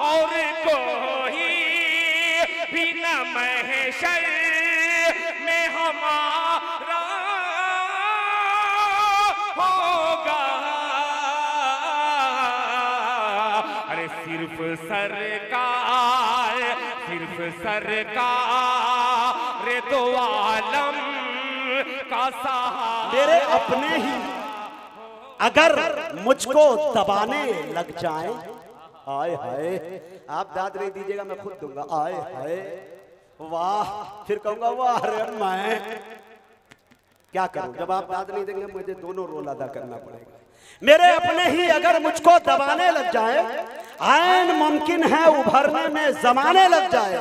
और कोई भी न महशर में हमारा होगा। अरे सिर्फ सरकार दो आलम का सहारा। मेरे अपने ही अगर मुझको दबाने लग जाए, आए हाय, आप दाद नहीं दीजिएगा मैं खुद दूंगा, आए हाय, वाह, फिर कहूंगा वाह, अरे मैं क्या करूं, जब आप दाद नहीं देंगे मुझे दोनों रोल अदा करना पड़ेगा। मेरे अपने ही अगर मुझको दबाने लग जाए, आयन मुमकिन है उभरने में जमाने लग जाए।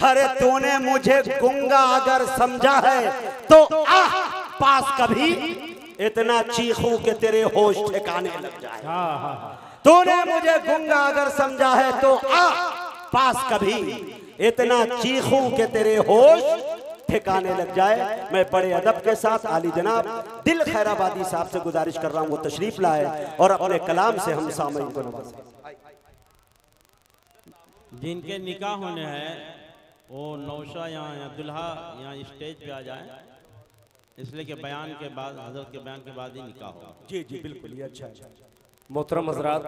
अरे तूने मुझे गुंगा अगर समझा है तो आह पास कभी, इतना चीखूं कि तेरे होश ठिकाने लग जाए। तूने मुझे गुंगा अगर समझा है तो आह पास कभी, इतना चीखूं कि तेरे होश ठिकाने लग जाए। मैं बड़े अदब के साथ आली जनाब दिल खैराबादी साहब से गुजारिश कर रहा हूं वो तशरीफ लाए और अपने कलाम से हम सामईन को नवाजें। जिनके निकाह होने हैं वो नौशा या दुल्हा यहाँ स्टेज पे आ जाए, इसलिए कि बयान के बाद, हजरत के बयान के बाद ही निकाह होगा। जी जी बिल्कुल, ये अच्छा है। मोहतरम हजरात,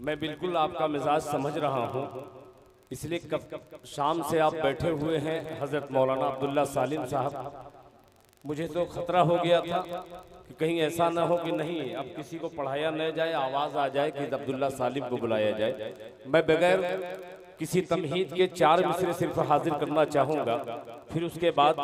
मैं बिल्कुल आपका मिजाज समझ रहा हूँ, इसलिए कब शाम से आप बैठे हुए हैं हजरत मौलाना अब्दुल्ला सालिम साहब, मुझे तो खतरा हो गया था कि कहीं ऐसा ना हो कि नहीं अब किसी को पढ़ाया न जाए, आवाज आ जाए कि अब्दुल्ला सालिम को बुलाया जाए। मैं बगैर किसी तमहीद के 4 मिसरे सिर्फ हाजिर करना चाहूँगा, फिर उसके बाद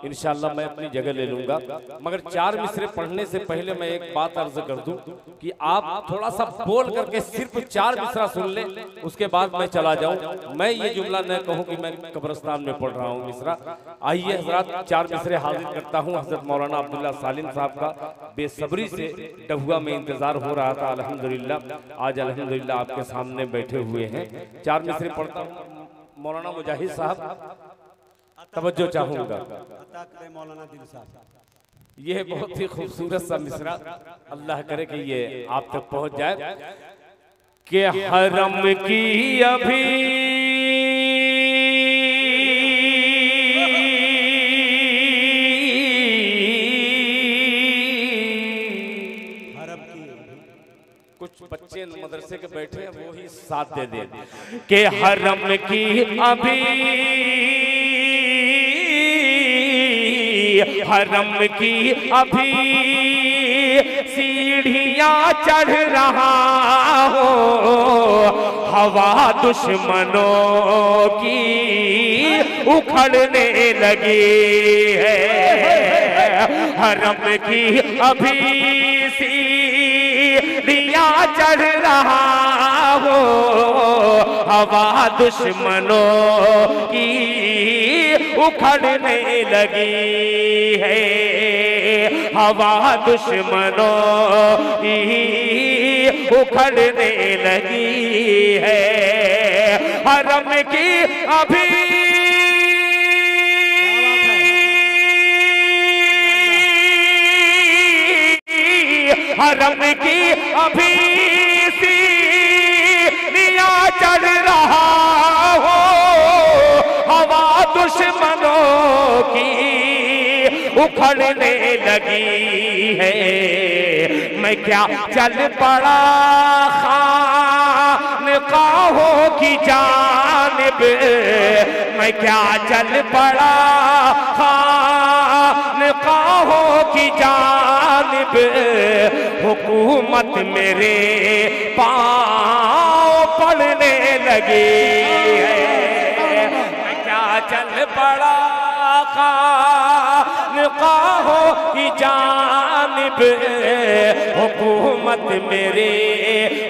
इंशाअल्लाह मैं अपनी जगह ले लूँगा। मगर 4 मिसरे पढ़ने से पहले मैं एक बात अर्ज कर दूं कि आप थोड़ा सा बोल करके सिर्फ 4 मिसरा सुन लें, उसके बाद मैं चला जाऊं। मैं ये जुमला न कहूं कि मैं कब्रिस्तान में पढ़ रहा हूं मिसरा। आइए हजरात 4 मिसरे हाजिर करता हूं हजरत मौलाना अब्दुल्ला सालिम साहब का। बेसब्री से डहुआ में इंतजार हो रहा था, अल्हम्दुलिल्लाह आज अल्हम्दुलिल्लाह आपके सामने बैठे हुए हैं। 4 मिसरे पढ़ता हूं। मौलाना मुजाहिद साहब तवज्जो चाहूंगा। मौलाना दिल साहब, यह बहुत ही खूबसूरत सा मिसरा, अल्लाह करे कि ये आप तक पहुंच जाए। कि हरम की अभी कुछ बच्चे मदरसे के बैठे हैं वो ही साथ दे दे कि हरम की अभी, हरम की अभी सीढ़ियां चढ़ रहा हो, हवा दुश्मनों की उखड़ने लगी है। हरम की अभी सीढ़ियां चढ़ रहा हो, हवा दुश्मनों की उखड़ने लगी है। हवा दुश्मनों की उखड़ने लगी है। हरम की अभी हरम की अभी सीढ़ियां चढ़ रहा हो, हवा दुश्मनों की उखड़ने लगी है। मैं क्या चल पड़ा खानकाहों की जानिब, मैं क्या चल पड़ा खानकाहों की जानिब, हुकूमत मेरे पाँव पड़ने लगी है। मैं क्या चल पड़ा खानकाहों की जानिब, हुकूमत मेरे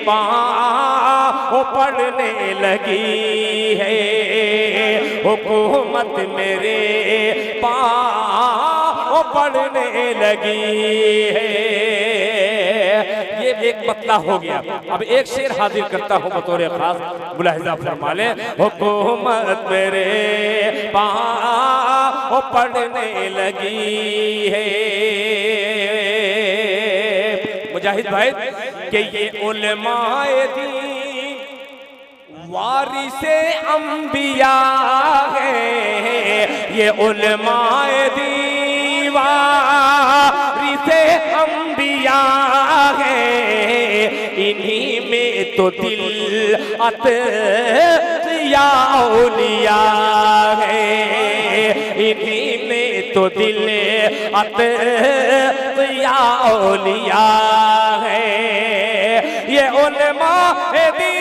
पाँव पड़ने लगी है। हुकूमत मेरे पाँव पड़ने लगी है। ये एक मतला हो गया। अब एक शेर हाजिर करता हूँ बतौर खास, मुलाहिजा फरमा लें। हुकूमत मेरे पाँव पड़ने लगी है। मुजाहिद भाई कि ये उलमाए दीन वारिसे अंबिया है ये उलमाए दी, वारिसे अंबिया है इन्हीं में तो दिल अतिया औलिया है, इन्हीं में तो दिल अतिया औलिया है। ये उलमा दी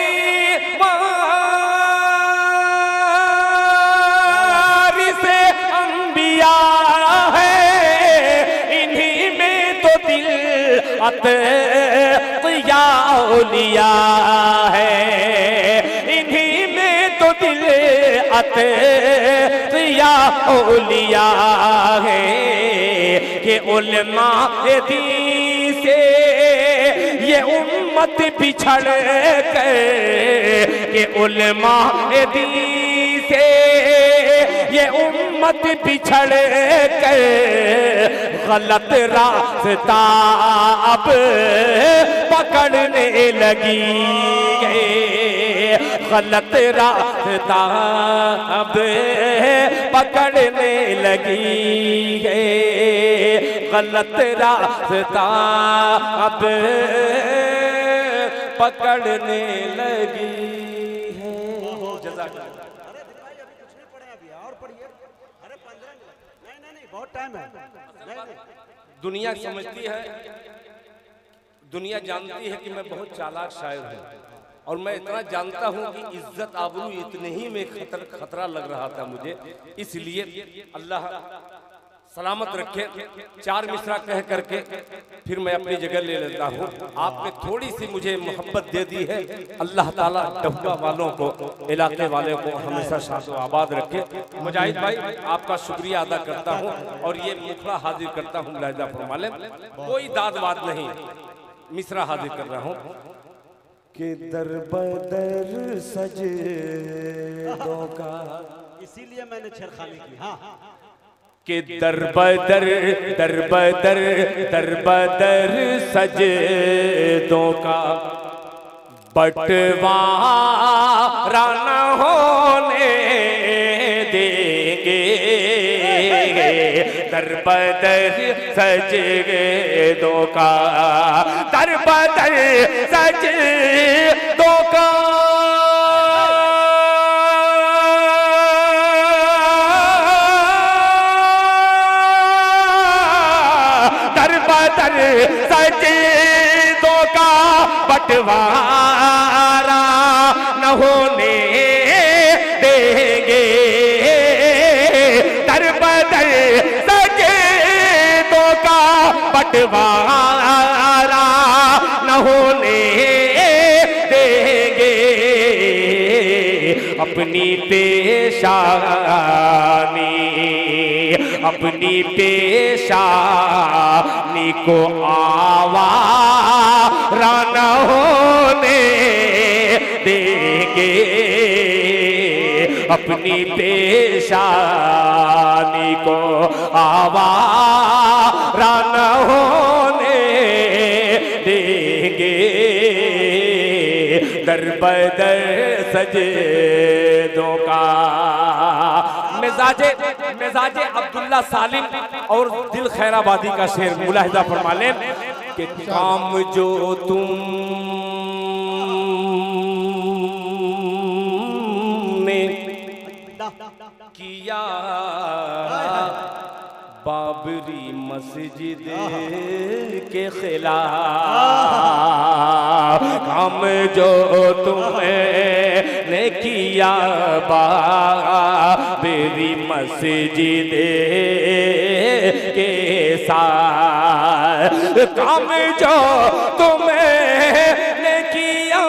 वारिसे अंबिया है इन्हीं में तो दिल अतिया औलिया है, इन्हीं में तो दिल अतिया औलिया है। कि उलमा दी से ये उम्मत बिछड़ कर, के उलमा दी से ये उम्मत बिछड़ कर गलत रास्ता अब पकड़ने लगी है, गलत रास्ता अब पकड़ने लगी है, गलत रास्ता अब पकड़ने लगी है। बहुत टाइम है। दुनिया समझती है, दुनिया जानती है कि मैं बहुत चालाक शायर हूँ और मैं इतना जानता हूँ कि इज्जत आबरू इतने ही में खतरा लग रहा था मुझे, इसलिए अल्लाह सलामत रखे। चार मिसरा कह करके फिर मैं अपनी जगह ले लेता हूँ। आपने थोड़ी सी मुझे मोहब्बत दे दी है, अल्लाह ताला डब्बा वालों को, इलाके वालों को हमेशा शाद आबाद रखे। मुजाहिद भाई आपका शुक्रिया अदा करता हूँ और ये मुखड़ा हाजिर करता हूँ लहजा फरमाले, कोई दाद वाद नहीं, मिसरा हाजिर कर रहा हूँ। कि दर बदर सजदों का, इसीलिए मैंने छेड़खानी की। हाँ कि दर बदर सजदों का बंटवारा न होने देंगे, दर बदर सजदों का, दर बदर सजदों का सजदों का बंटवारा न होने देंगे, दर बदर सजदों का बंटवारा न होने देंगे। अपनी पेशानी को आवारा न होने देंगे, अपनी पेशानी को आवारा न होने देंगे। दर बदर सजदों का मिजाजे अब्दुल्ला सालिम और दिल खैराबादी का शेर मुलाहिजा फरमा लें कि काम जो तुमने किया बाबरी मस्जिद के खिलाफ, काम जो तुमने किया बाबरी मस्जिद के साथ, काम जो तुमने किया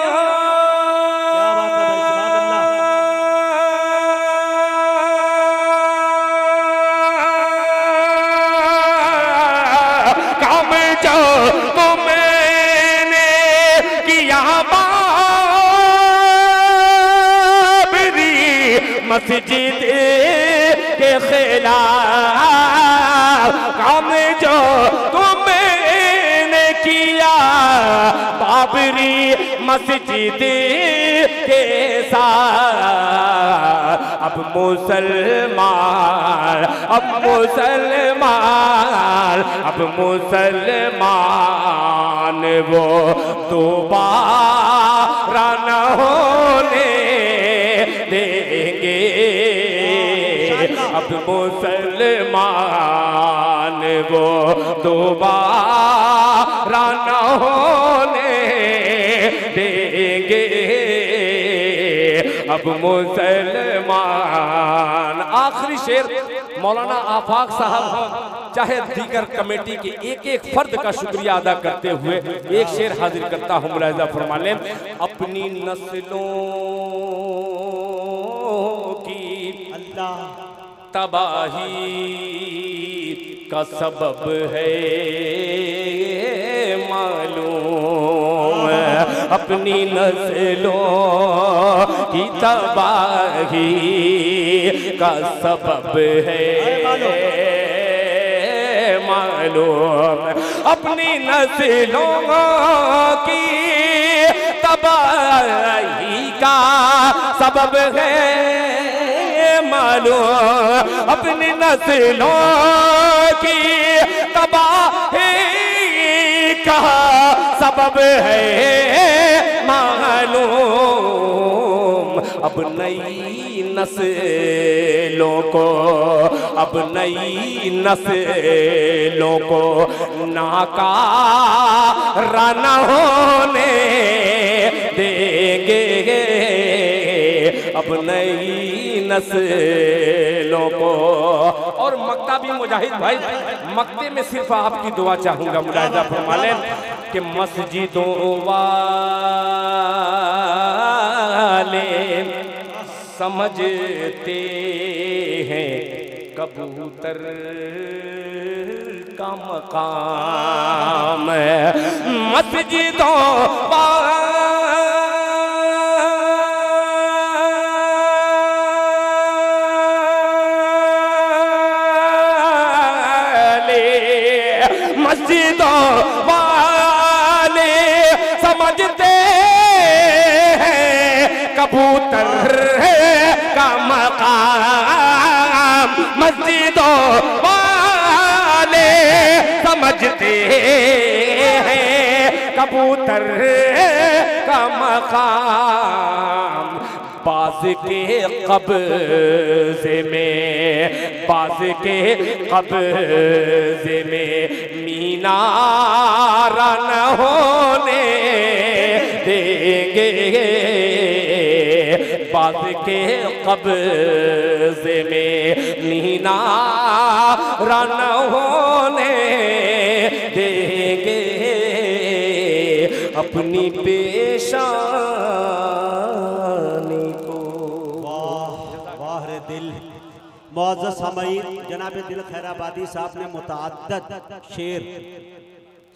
मस्जिद के खिलाफ, काम जो तुमने किया बाबरी मस्जिद के साथ अब मुसलमान, अब मुसलमान, अब मुसलमान वो दोबारा न होने देंगे। अब मुसलमान वो दोबारा न होने देंगे। अब मुसलमान। आखिरी शेर मौलाना आफाक साहब चाहे दीगर कमेटी के एक एक फर्द का शुक्रिया अदा करते हुए एक शेर हाजिर करता हूँ, मुलाहिजा फरमा लें। अपनी नस्लों की अल्लाह तबाही का सबब है मालूम, अपनी नस्लों की तबाही का सबब है मालूम, अपनी नस्लों की तबाही का सबब है मालूम, अपनी नस्लों की तबाही का सबब है मालूम। अब नई नस्लों को, अब नई नस्लों को नाकारा न होने देंगे। अब नई नस्लों को। और मक्ता भी मुजाहिद भाई, मक्ते में सिर्फ आपकी दुआ चाहूंगा, मुलाहिजा फरमा लें कि मस्जिदों वाले समझते हैं कबूतर का मकाम, मस्जिदों मस्जिदों वाले समझते हैं कबूतर का मकाम, मस्जिदों वाले समझते हैं कबूतर का मकाम। बाज के कब्ज़े में, बाज के कब्ज़े में मीनारा न होने देंगे। बाज के कब्ज़े में मीनारा न होने देंगे। अपनी पेशानी को। वाह रे दिल। मुअज़्ज़ज़ हमीर जनाब दिल खैराबादी साहब ने मुतअद्दिद शेर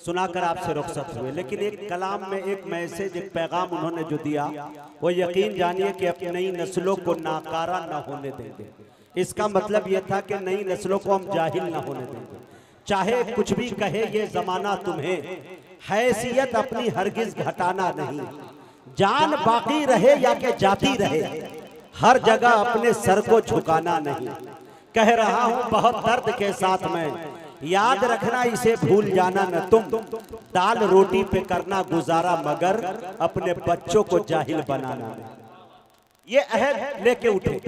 सुनाकर आपसे रुखसत हुए, लेकिन एक कलाम में एक मैसेज, एक पैगाम उन्होंने जो दिया वो यकीन जानिए कि अपनी नई नस्लों को नाकारा न होने देंगे। इसका मतलब यह था कि नई नस्लों को हम जाहिल न होने देंगे। चाहे कुछ भी कहे ये जमाना तुम्हें, हैसियत अपनी हरगिज घटाना नहीं। जान बाकी रहे या कि जाती रहे, हर जगह अपने सर को झुकाना नहीं। कह रहा हूं बहुत दर्द के साथ में, याद रखना इसे भूल जाना न तुम। दाल रोटी पे करना गुजारा मगर अपने बच्चों को जाहिल बनाना। ये अहद लेके उठे।